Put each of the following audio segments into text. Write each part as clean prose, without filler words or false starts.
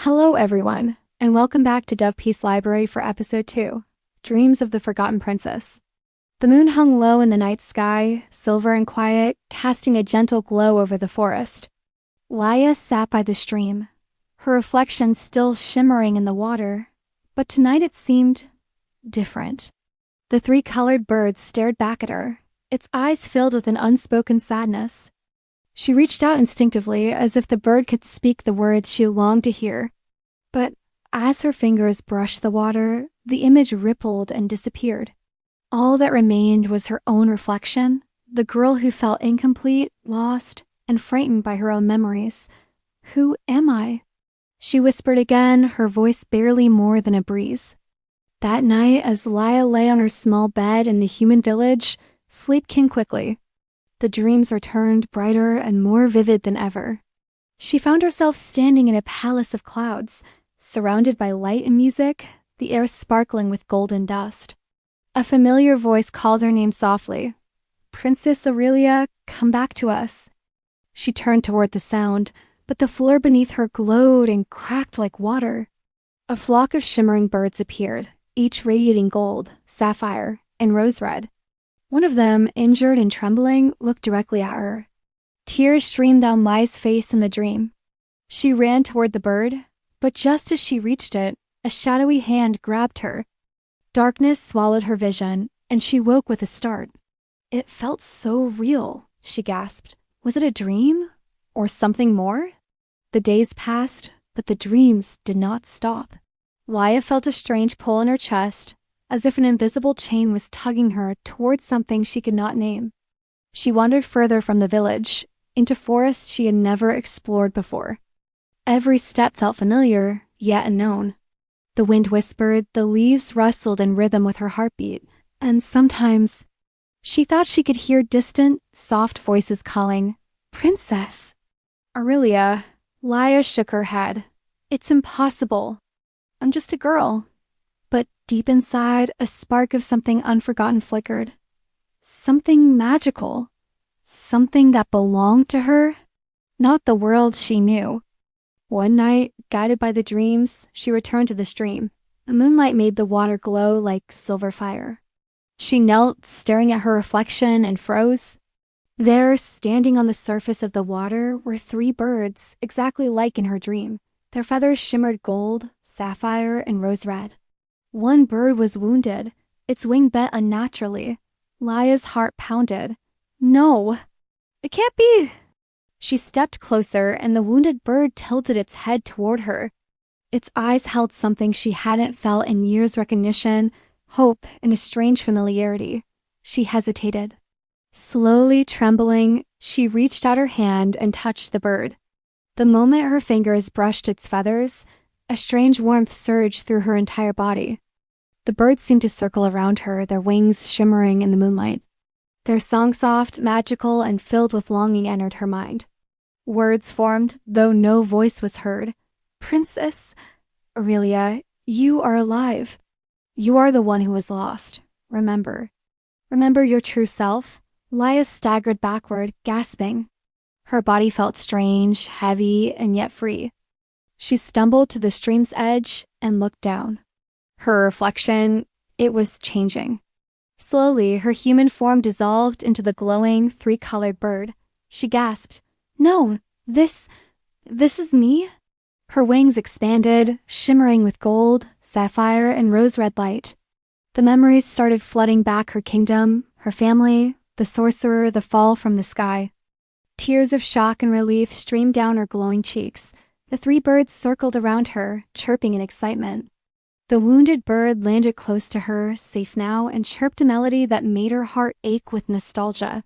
Hello, everyone, and welcome back to Dove Peace Library for Episode 2, Dreams of the Forgotten Princess. The moon hung low in the night sky, silver and quiet, casting a gentle glow over the forest. Laia sat by the stream, her reflection still shimmering in the water, but tonight it seemed different. The three-colored bird stared back at her, its eyes filled with an unspoken sadness. She reached out instinctively, as if the bird could speak the words she longed to hear. But as her fingers brushed the water, the image rippled and disappeared. All that remained was her own reflection, the girl who felt incomplete, lost, and frightened by her own memories. "Who am I?" she whispered again, her voice barely more than a breeze. That night, as Laia lay on her small bed in the human village, sleep came quickly. The dreams returned, brighter and more vivid than ever. She found herself standing in a palace of clouds, surrounded by light and music, the air sparkling with golden dust. A familiar voice called her name softly. "Princess Aurelia, come back to us." She turned toward the sound, but the floor beneath her glowed and cracked like water. A flock of shimmering birds appeared, each radiating gold, sapphire, and rose red. One of them, injured and trembling, looked directly at her. Tears streamed down Laia's face in the dream. She ran toward the bird, but just as she reached it, a shadowy hand grabbed her. Darkness swallowed her vision, and she woke with a start. "It felt so real," she gasped. "Was it a dream? Or something more?" The days passed, but the dreams did not stop. Laia felt a strange pull in her chest, as if an invisible chain was tugging her towards something she could not name. She wandered further from the village, into forests she had never explored before. Every step felt familiar, yet unknown. The wind whispered, the leaves rustled in rhythm with her heartbeat, and sometimes she thought she could hear distant, soft voices calling, "Princess!" "Aurelia," Laia shook her head. "It's impossible. I'm just a girl." But deep inside, a spark of something unforgotten flickered. Something magical. Something that belonged to her. Not the world she knew. One night, guided by the dreams, she returned to the stream. The moonlight made the water glow like silver fire. She knelt, staring at her reflection, and froze. There, standing on the surface of the water, were three birds, exactly like in her dream. Their feathers shimmered gold, sapphire, and rose red. One bird was wounded, its wing bent unnaturally. Laia's heart pounded. No, it can't be. She stepped closer, and the wounded bird tilted its head toward her. Its eyes held something she hadn't felt in years: recognition, hope, and a strange familiarity. She hesitated. Slowly trembling, she reached out her hand and touched the bird. The moment her fingers brushed its feathers, a strange warmth surged through her entire body. The birds seemed to circle around her, their wings shimmering in the moonlight. Their song soft, magical, and filled with longing entered her mind. Words formed, though no voice was heard. "Princess Aurelia, you are alive. You are the one who was lost. Remember. Remember your true self." Laia staggered backward, gasping. Her body felt strange, heavy, and yet free. She stumbled to the stream's edge and looked down. Her reflection, it was changing. Slowly, her human form dissolved into the glowing, three-colored bird. She gasped, "No, this is me?" Her wings expanded, shimmering with gold, sapphire, and rose-red light. The memories started flooding back her kingdom, her family, the sorcerer, the fall from the sky. Tears of shock and relief streamed down her glowing cheeks. The three birds circled around her, chirping in excitement. The wounded bird landed close to her, safe now, and chirped a melody that made her heart ache with nostalgia.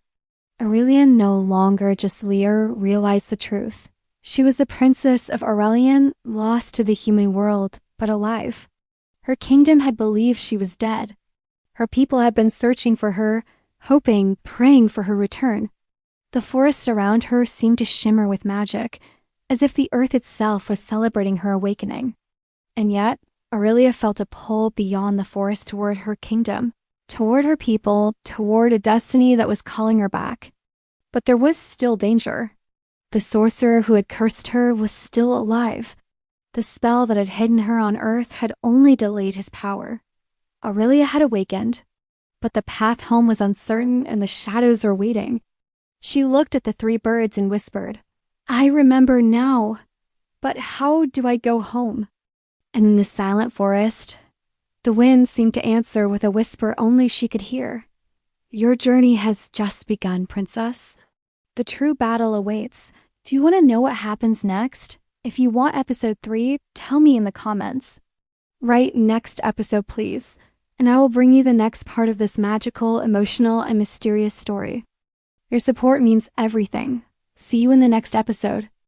Aurelia, no longer just Lear, realized the truth. She was the princess of Aurelian, lost to the human world, but alive. Her kingdom had believed she was dead. Her people had been searching for her, hoping, praying for her return. The forest around her seemed to shimmer with magic, as if the earth itself was celebrating her awakening. And yet, Aurelia felt a pull beyond the forest toward her kingdom, toward her people, toward a destiny that was calling her back. But there was still danger. The sorcerer who had cursed her was still alive. The spell that had hidden her on Earth had only delayed his power. Aurelia had awakened, but the path home was uncertain and the shadows were waiting. She looked at the three birds and whispered, "I remember now, but how do I go home?" And in the silent forest, the wind seemed to answer with a whisper only she could hear. "Your journey has just begun, princess. The true battle awaits. Do you want to know what happens next? If you want episode 3, tell me in the comments. Write next episode, please, and I will bring you the next part of this magical, emotional, and mysterious story. Your support means everything. See you in the next episode.